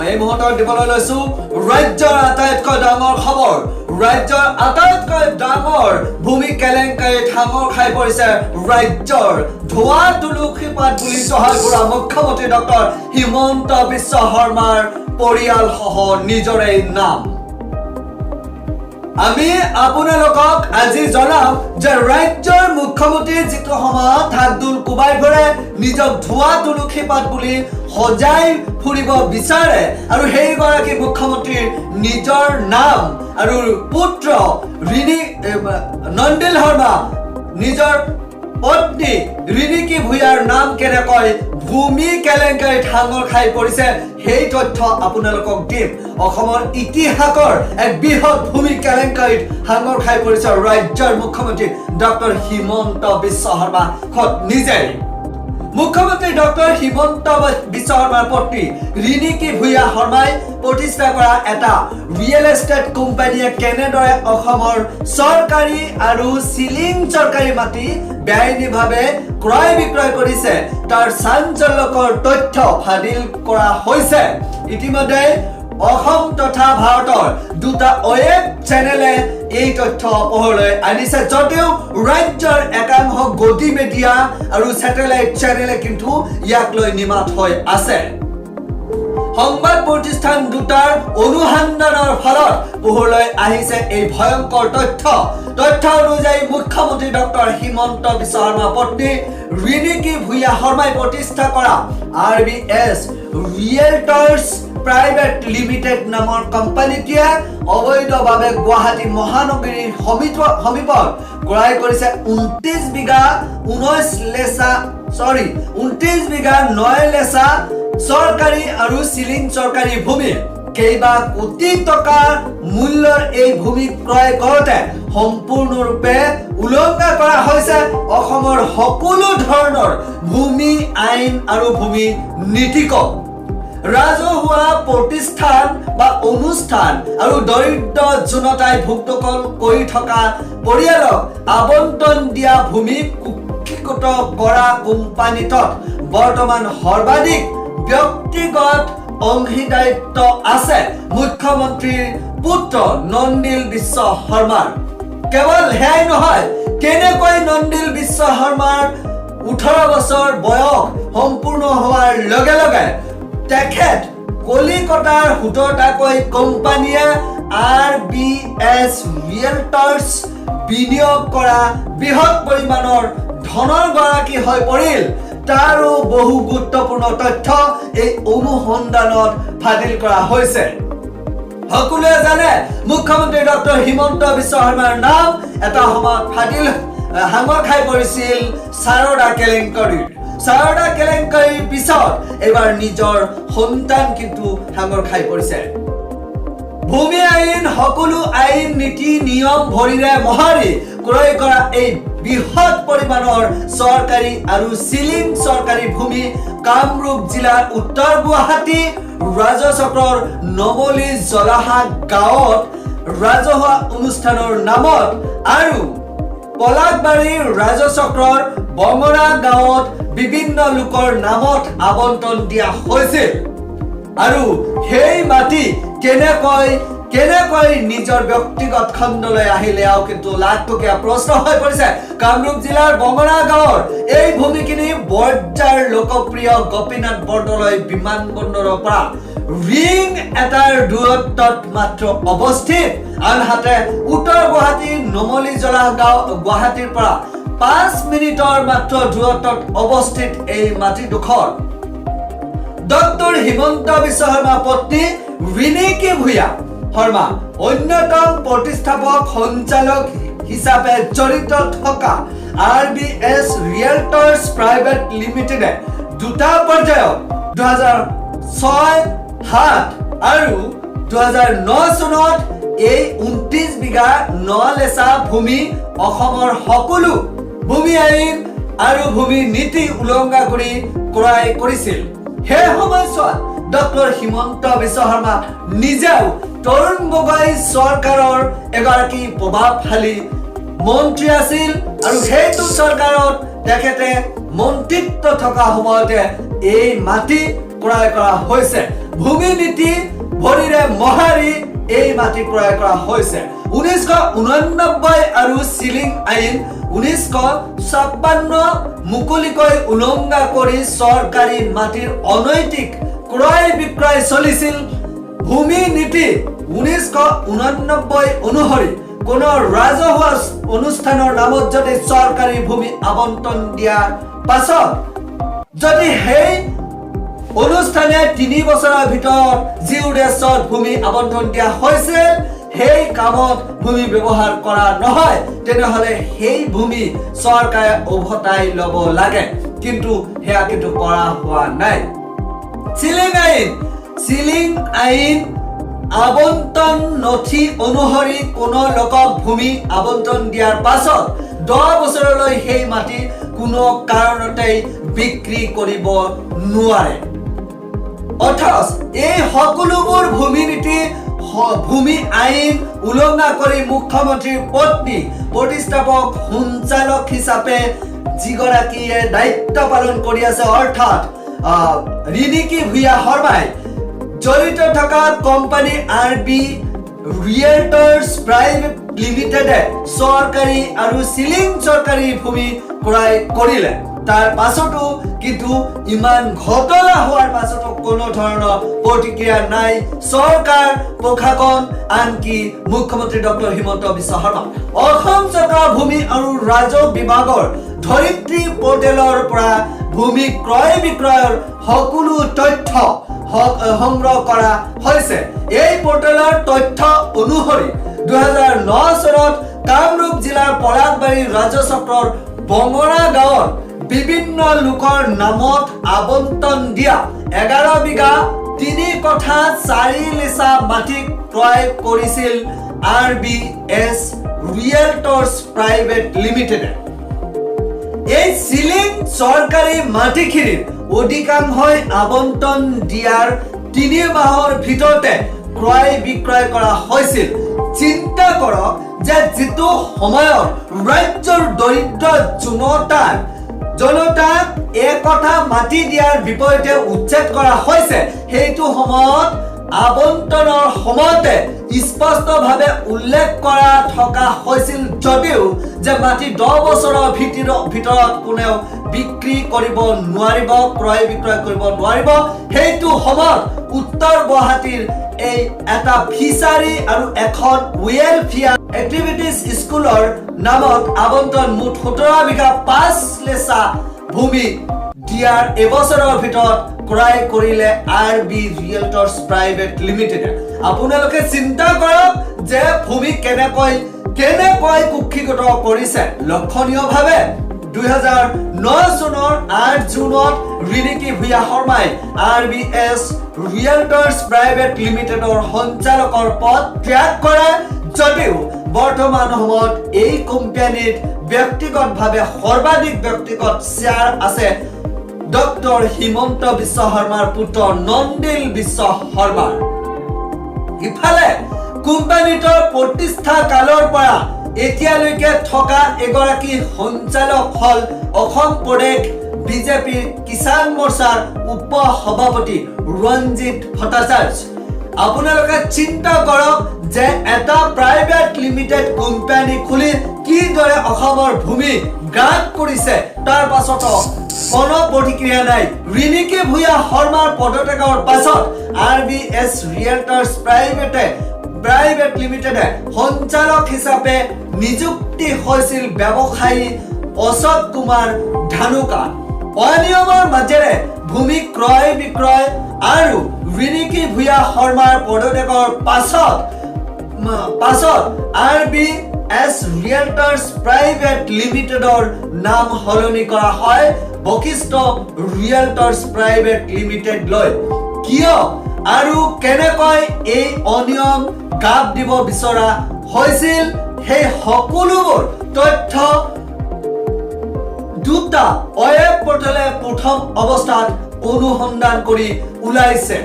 এই মুহূৰ্তত দিবলৈ লৈছো ৰাজ্যৰ আটাইতকৈ ডাঙৰ খবৰ ৰাজ্যৰ আটাইতকৈ ডাঙৰ ভূমি কেলেংকাৰীত সাঙৰ খাই পৰিছে ৰাজ্যৰ ধোৱা তুলসীপাত বুলি চহাই ফুৰা মুখ্যমন্ত্ৰী ডক্টৰ হিমন্ত বিশ্ব শৰ্মাৰ পৰিয়ালসহ নিজৰে নাম আমি আপোনালোকক আজি জনাম যে ৰাজ্যৰ মুখ্যমন্ত্ৰী যিটো সময়ত ঢাকঢোল কোবাই ফুৰে নিজক ধোৱা তুলসীপাত বুলি সজাই ফুৰিব বিচাৰে আৰু সেইগৰাকী মুখ্যমন্ত্ৰীৰ নিজৰ নাম আৰু পুত্ৰ নন্দিল শৰ্মা নিজৰ পত্নী ৰিণিকী ভূঞাৰ নাম কেনেকৈ ভূমি কেলেংকাৰীত সাঙৰ খাই পৰিছে সেই তথ্য আপোনালোকক দিম অসমৰ ইতিহাসৰ এক বৃহৎ ভূমি কেলেংকাৰীত সাঙৰ খাই পৰিছে ৰাজ্যৰ মুখ্যমন্ত্ৰী ডক্টৰ হিমন্ত বিশ্ব শৰ্মা খোদ নিজে মুখ্যমন্ত্ৰী ডক্টৰ হিমন্ত বিশ্ব শৰ্মাৰ পত্নী ৰিণিকী ভূঞা শৰ্মাই প্ৰতিষ্ঠা কৰা এটা ৰিয়েল এষ্টেট কোম্পানীয়ে কেনেদৰে অসমৰ চৰকাৰী আৰু চিলিং চৰকাৰী মাটি বেআইনীভাৱে ক্ৰয় বিক্ৰয় কৰিছে তাৰ চাঞ্চল্যকৰ তথ্য ফাদিল কৰা হৈছে ইতিমধ্যে অসম তথা ভাৰতৰ দুটা ৱেব চেনেলে এই তথ্য পোহৰলৈ আনিছে যদিও ৰাজ্যৰ একাংশ গদি মিডিয়া আৰু স্যাটেলাইট চেনেলে কিন্তু ইয়াক লৈ নিমাত হৈ আছে সংবাদ প্ৰতিষ্ঠান দুটাৰ অনুসন্ধানৰ ফলত পোহৰলৈ আহিছে এই ভয়ংকৰ তথ্য অনুযায়ী মুখ্যমন্ত্ৰী ডক্টৰ হিমন্ত বিশ্ব শৰ্মাৰ পত্নী ৰিণিকী ভূঞা শৰ্মাই প্ৰতিষ্ঠা কৰা RBS ৰিয়েলটৰ্ছ প্ৰাইভেট লিমিটেড নামৰ কোম্পানীটোৱে অবৈধভাৱে গুৱাহাটী মহানগৰীৰ সমীপত ক্ৰয় কৰিছে 29 বিঘা 9 লেচা চৰকাৰী আৰু চিলিং চৰকাৰী ভূমি কেইবা কোটি টকা মূল্যৰ এই ভূমি ক্ৰয় কৰোতে সম্পূৰ্ণৰূপে উলংঘা কৰা হৈছে অসমৰ সকলো ধৰণৰ ভূমি আইন আৰু ভূমি নীতিক ৰাজহুৱা প্ৰতিষ্ঠান বা অনুষ্ঠান আৰু দৰিদ্ৰ জনতাই ভুক্তকল কৰি থকা পৰিয়ালক আবণ্টন দিয়া ভূমি কুক্ষিগত কৰা কোম্পানীটোত বৰ্তমান সৰ্বাধিক ব্যক্তিগত অংশীদাৰিত্ব আছে মুখ্যমন্ত্ৰীৰ পুত্ৰ নন্দিল বিশ্ব শৰ্মাৰ কেৱল হেয়াই নহয় কেনেকৈ নন্দিল বিশ্ব শৰ্মাৰ 18 বছৰ বয়স সম্পূৰ্ণ হোৱাৰ লগে লগে তেখেত কলিকতাৰ 17টাকৈ কোম্পানীয়ে RBS ৰিয়েলটৰ্ছ বিনিয়োগ কৰা বৃহৎ পৰিমাণৰ ধনৰ গৰাকী হৈ পৰিল তাৰো বহু গুৰুত্বপূৰ্ণ তথ্য এই অনুসন্ধানত ফাদিল কৰা হৈছে সকলোৱে জানে মুখ্যমন্ত্ৰী ডক্টৰ হিমন্ত বিশ্ব শৰ্মাৰ নাম এটা সময়ত ফাদিল সাঙৰ খাই পৰিছিল সাৰদা কেলেংকাৰীৰ পিছত এবাৰ নিজৰ সন্তান কিন্তু সাঙৰ খাই পৰিছে ভূমি আইন সকলো আইন নীতি নিয়ম ভৰিৰে মহাৰি ক্ৰয় কৰা এই বৃহৎ পৰিমাণৰ চৰকাৰী আৰু চিলিং চৰকাৰী ভূমি কামৰূপ জিলাৰ উত্তৰ গুৱাহাটী ৰাজচক্ৰৰ নমলী জলাহা গাঁৱত ৰাজহুৱা অনুষ্ঠানৰ নামত আৰু পলাকবাৰীৰ ৰাজচক্ৰৰ বঙৰা গাঁৱত বিভিন্ন লোকৰ নামত আবণ্টন দিয়া হৈছিল আৰু সেই মাটি কেনেকৈ নিজৰ ব্যক্তিগত খণ্ডলৈ আহিলে আৰু কিন্তু লাখটকীয়া প্ৰশ্ন হৈ পৰিছে কামৰূপ জিলাৰ বঙৰা গাঁৱৰ এই ভূমিখিনি বৰজাৰ লোকপ্ৰিয় গোপীনাথ বৰদলৈ বিমানবন্দৰৰ পৰা ৰিং এটাৰ দূৰত্বত মাত্ৰ অৱস্থিত আনহাতে উত্তৰ গুৱাহাটীৰ নমলী জলাহ গাঁও গুৱাহাটীৰ পৰা 5 মিনিটৰ মাত্ৰ দূৰত্বত অৱস্থিত এই মাটিডোখৰ ডক্টৰ হিমন্ত বিশ্ব শৰ্মাৰ পত্নী ৰিণিকী ভূঞা শৰ্মা অন্যতম প্ৰতিষ্ঠাপক সঞ্চালক হিচাপে জড়িত থকা RBS ৰিয়েলটৰ্ছ প্ৰাইভেট লিমিটেডে দুটা পৰ্যায়ত 2006-7 আৰু 2009 চনত এই 29 বিঘা 9 লেচা ভূমি অসমৰ সকলো ভূমি আইন আৰু ভূমি নীতি উলংঘা কৰি ক্ৰয় কৰিছিল সেই সময়ছোৱাত ডক্টৰ হিমন্ত বিশ্ব শৰ্মা নিজেও তৰুণ গগৈ চৰকাৰৰ এগৰাকী প্ৰভাৱশালী মন্ত্ৰী আছিল আৰু সেইটো চৰকাৰত তেখেতে মন্ত্ৰিত্ব থকা সময়তে এই মাটি ক্ৰয় কৰা হৈছে ভূমি নীতি ভৰিৰে মহাৰি এই মাটি ক্ৰয় কৰা হৈছে 1989 আৰু সিলিং আইন 1956 মুকলিকৈ উলংঘা কৰি চৰকাৰী মাটিৰ অনৈতিক ক্ৰয় বিক্ৰয় চলিছিল ভূমি নীতি 1989 অনুসৰি কোন ৰাজহুৱা অনুষ্ঠানৰ নামত যদি চৰকাৰী ভূমি আবণ্টন দিয়াৰ পাছত যদি সেই অনুষ্ঠানে 3 বছৰৰ ভিতৰত যি উদ্দেশ্যত ভূমি আবণ্টন দিয়া হৈছে সেই কামত ভূমি ব্যৱহাৰ কৰা নহয় তেনেহলে সেই ভূমি চৰকাৰে উভতাই ল'ব লাগে কিন্তু হেয়া কিন্তু কৰা হোৱা নাই সিলিং আইন আবণ্টন নথি অনুসৰি কোন লোকক ভূমি আবণ্টন দিয়াৰ পাছত 10 বছৰলৈ সেই মাটি কোনো কাৰণতে বিক্ৰী কৰিব নোৱাৰে অথচ এই সকলোবোৰ ভূমি নীতি ভূমি আইন উলংঘা কৰি মুখ্যমন্ত্ৰীৰ পত্নী প্ৰতিষ্ঠাপক সঞ্চালক হিচাপে যিগৰাকীয়ে দায়িত্ব পালন কৰি আছে অৰ্থাৎ ৰিনিকি ভূঞা শৰ্মাই জড়িত থকা কোম্পানী আৰবি ৰিয়েলটৰ্ছ প্ৰাইভেট লিমিটেডে চৰকাৰী আৰু সিলিং চৰকাৰী ভূমি ক্ৰয় কৰিলে তাৰ পাছতো কিন্তু ইমান ঘটনা হোৱাৰ পাছতো কোনো ধৰণৰ প্ৰতিক্ৰিয়া নাই চৰকাৰ প্ৰশাসন আনকি মুখ্যমন্ত্ৰী ডক্টৰ হিমন্ত বিশ্ব শৰ্মা অসম চৰকাৰ ভূমি আৰু ৰাজহ বিভাগৰ ধৰিত্ৰী পৰ্টেলৰ পৰা ভূমি ক্ৰয় বিক্ৰয়ৰ সকলো তথ্য সংগ্ৰহ কৰা হৈছে এই পৰ্টেলৰ তথ্য অনুসৰি 2009 চনত কামৰূপ জিলাৰ পৰাগবাৰী ৰাজচক্ৰৰ বঙৰা গাঁৱৰ বিভিন্ন লোকৰ নামত আবণ্টন দিয়া 11 বিঘা 3 কঠা 4 লিচা মাটি ক্ৰয় কৰিছিল RBS ৰিয়েলটৰ্ছ প্ৰাইভেট লিমিটেডে এই সিলিং চৰকাৰী মাটিখিনিৰ অধিকাংশই আবণ্টন দিয়াৰ 3 মাহৰ ভিতৰতে ক্ৰয় বিক্ৰয় কৰা হৈছিল চিন্তা কৰক যে যেটো সময়ত ৰাজ্যৰ দৰিদ্ৰ জনতাক এক কথা মাটি দিয়াৰ বিপৰীতে উচ্ছেদ কৰা হৈছে সেইটো সময়ত আবণ্টনৰ সময়তে স্পষ্টভাৱে উল্লেখ কৰা থকা হৈছিল যদিও যে মাটি 10 বছৰৰ ভিতৰত কোনেও বিক্ৰী কৰিব নোৱাৰিব ক্ৰয় বিক্ৰয় কৰিব নোৱাৰিব সেইটো সময়ত উত্তৰ গুৱাহাটীৰ এই এটা ফিচাৰী আৰু এখন ৱেলফেয়াৰ এক্টিভিটিজ স্কুলৰ নামত আবণ্টন মুঠ 17 বিঘা 5 লেচা ভূমি দিয়াৰ এবছৰৰ ভিতৰত ক্ৰয় কৰিলে আৰবি ৰিয়েলটৰ্ছ প্ৰাইভেট লিমিটেডে আপোনালোকে চিন্তা কৰক যে ভূমি কেনেকৈ কুক্ষিগত কৰিছে লক্ষণীয়ভাৱে 2009 চনৰ 8 জুনত ৰিনিকি ভূঞা শৰ্মাই RBS ৰিয়েলটৰ্ছ প্ৰাইভেট লিমিটেডৰ সঞ্চালকৰ পদ ত্যাগ কৰে যদিও বৰ্তমান সময়ত এই কোম্পানীত ব্যক্তিগতভাৱে সৰ্বাধিক ব্যক্তিগত শ্বেয়াৰ আছে ডক্টৰ হিমন্ত বিশ্ব শৰ্মাৰ পুত্ৰ নন্দিল বিশ্ব শৰ্মাৰ ইফালে কোম্পানীটোৰ প্ৰতিষ্ঠা কালৰ পৰা এতিয়ালৈকে থকা এগৰাকী সঞ্চালক হল অসম প্ৰদেশ বিজেপিৰ কিষাণ মৰ্চাৰ উপ সভাপতি ৰঞ্জিত ভট্টাচাৰ্য আপোনালোকে চিন্তা কৰক যে এটা প্ৰাইভেট লিমিটেড কোম্পানী খুলি কিদৰে অসমৰ ভূমি গ্ৰাস কৰিছে তাৰ পাছত কোনো প্ৰতিক্ৰিয়া নাই ৰিনিকি ভূঞা শৰ্মাৰ পদত্যাগৰ পাছত RBS ৰিয়েলটৰ্ছ প্ৰাইভেট লিমিটেডে সঞ্চালক হিচাপে নিযুক্তি হৈছিল ব্যৱসায়ী অশোক কুমাৰ ধানুকা অনিয়মৰ মাজেৰে ভূমি ক্ৰয় বিক্ৰয় আৰু ৰিনিকি ভূঞা শৰ্মাৰ পদত্যাগৰ পাছত RBS ৰিয়েলটৰ্ছ প্ৰাইভেট লিমিটেডৰ নাম সলনি কৰা হয় বশিষ্ঠ ৰিয়েলটৰ্ছ প্ৰাইভেট লিমিটেড লৈ কিয় আৰু কেনেকৈ এই অনিয়ম গাপ দিব বিচৰা হৈছিল সেই সকলোবোৰ তথ্য দুটা ৱেব পৰ্টেলে প্ৰথম অৱস্থাত অনুসন্ধান কৰি উলাইছে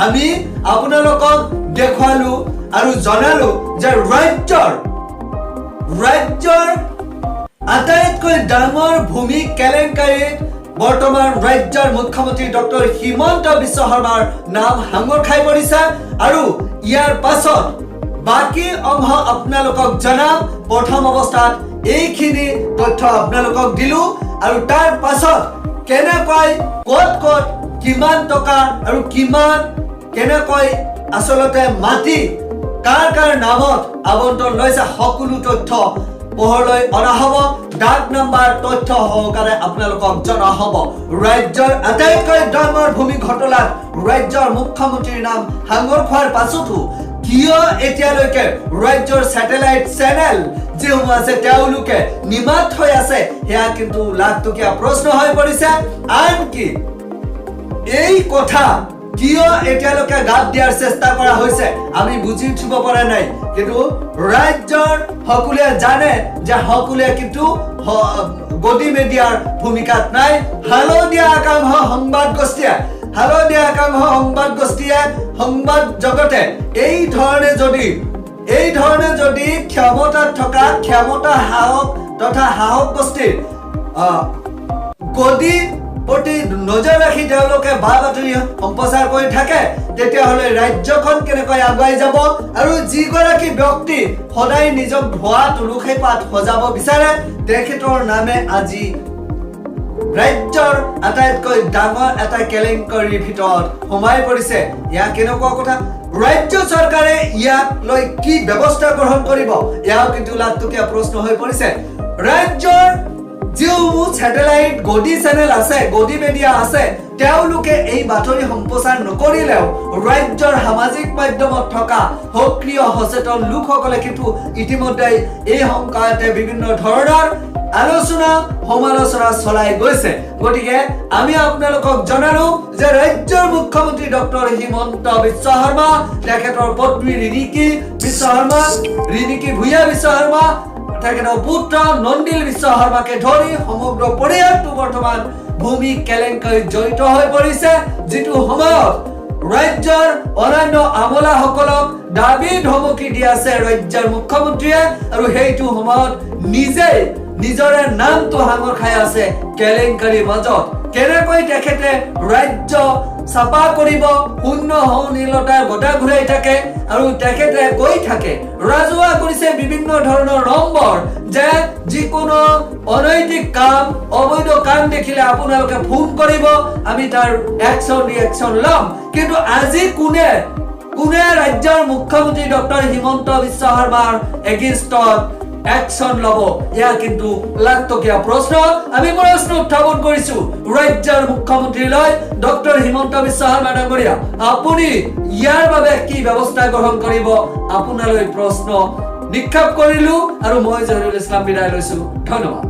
আমি আপোনালোকক দেখুৱালো আৰু জনালো যে ৰাজ্যৰ আটাইতকৈ ডাঙৰ ভূমি কেলেংকাৰীত বৰ্তমান ৰাজ্যৰ মুখ্যমন্ত্ৰী ডক্টৰ হিমন্ত বিশ্ব শৰ্মাৰ নাম সাঙুৰ খাই পৰিছে আৰু ইয়াৰ পাছত বাকি অংশ আপোনালোকক জনাম প্ৰথম অৱস্থাত এইখিনি তথ্য আপোনালোকক দিলো আৰু তাৰ পাছত কেনেকৈ ক'ত কিমান টকা আৰু কিমান কেনেকৈ আসলতে মাটি কাৰ নামত আবণ্টন লৈছে সকলো তথ্য পোহৰলৈ অনা হ'ব ডাক নাম্বাৰ তথ্য সহকাৰে আপোনালোকক জনা হ'ব ৰাজ্যৰ আটাইতকৈ ডাঙৰ ভূমি ঘটনাত ৰাজ্যৰ মুখ্যমন্ত্ৰীৰ নাম সাঙুৰ খোৱাৰ পাছতো কিয় এতিয়ালৈকে ৰাজ্যৰ স্যাটেলাইট চেনেল যিসমূহ আছে তেওঁলোকে নিমাত হৈ আছে সেয়া কিন্তু লাখটকীয়া প্ৰশ্ন হৈ পৰিছে আনকি এই কথা কিয় এতিয়ালৈকে গাত দিয়াৰ চেষ্টা কৰা হৈছে আমি বুজি উঠিব পৰা নাই কিন্তু ৰাজ্যৰ সকলোৱে জানে যে সকলোৱে কিন্তু গদি মিডিয়াৰ ভূমিকাত নাই হালধীয়া আকাংশ সংবাদ গোষ্ঠীয়ে সংবাদ জগতে এই ধৰণে যদি ক্ষমতাত থকা ক্ষমতা সাহস গোষ্ঠীৰ গদি প্ৰতি নজৰ ৰাখি তেওঁলোকে বা বাতৰি সম্প্ৰচাৰ কৰি থাকে তেতিয়াহ'লে ৰাজ্যখন কেনেকৈ আগুৱাই যাব আৰু যিগৰাকী ব্যক্তি সদায় নিজক ভুৱা তুলসী পাত সজাব বিচাৰে তেখেতৰ নামে আজি ৰাজ্যৰ আটাইতকৈ ডাঙৰ এটা কেলেংকাৰীৰ ভিতৰত সোমাই পৰিছে ইয়া কেনেকুৱা কথা ৰাজ্য চৰকাৰে ইয়াক লৈ কি ব্যৱস্থা গ্ৰহণ কৰিব ইয়াও কিন্তু লাখটকীয়া প্ৰশ্ন হৈ পৰিছে ৰাজ্যৰ যিসমূহ স্যাটেলাইট গদি চেনেল আছে গদি মিডিয়া আছে তেওঁলোকে এই বাতৰি সম্প্ৰচাৰ নকৰিলেও ৰাজ্যৰ সামাজিক মাধ্যমত থকা সক্ৰিয় সচেতন লোকসকলে কিন্তু ইতিমধ্যে এই সংক্ৰান্তে বিভিন্ন ধৰণৰ আলোচনা সমালোচনা চলাই গৈছে গতিকে আমি আপোনালোকক জনালো যে ৰাজ্যৰ মুখ্যমন্ত্ৰী ডক্টৰ হিমন্ত বিশ্ব শৰ্মা তেখেতৰ পত্নী ৰিনিকি ভূঞা বিশ্ব শৰ্মা তেখেতৰ পুত্ৰ নন্দিল বিশ্ব শৰ্মাকে ধৰি সমগ্ৰ পৰিয়ালটো বৰ্তমান ভূমি কেলেংকাৰীত জড়িত হৈ পৰিছে যিটো সময়ত ৰাজ্যৰ অন্যান্য আমলাসকলক দাবী ধমকি দি আছে ৰাজ্যৰ মুখ্যমন্ত্ৰীয়ে আৰু সেইটো সময়ত নিজৰে নামটো সাঙুৰ খাই আছে কেলেংকাৰীৰ মাজত কেনেকৈ তেখেতে ৰাজ্য চাপা কৰিব শূন্য সহনীলতাৰ গদা ঘূৰাই থাকে আৰু তেখেতে কৈ থাকে ৰাজহুৱা কৰিছে বিভিন্ন ধৰণৰ নম্বৰ যে যিকোনো অনৈতিক কাম অবৈধ কাম দেখিলে আপোনালোকে ফোন কৰিব আমি তাৰ একশন ল'ম কিন্তু আজি কোনে ৰাজ্যৰ মুখ্যমন্ত্ৰী ডক্টৰ হিমন্ত বিশ্ব শৰ্মাৰ এগেইনষ্টত একশন লব ইয়া কিন্তু লাখটকীয়া প্ৰশ্ন আমি প্ৰশ্ন উত্থাপন কৰিছো ৰাজ্যৰ মুখ্যমন্ত্ৰীলৈ ডক্টৰ হিমন্ত বিশ্ব শৰ্মা ডাঙৰীয়া আপুনি ইয়াৰ বাবে কি ব্যৱস্থা গ্ৰহণ কৰিব আপোনালৈ প্ৰশ্ন নিক্ষেপ কৰিলো আৰু মই জহিৰুল ইছলাম বিদায় লৈছো ধন্যবাদ।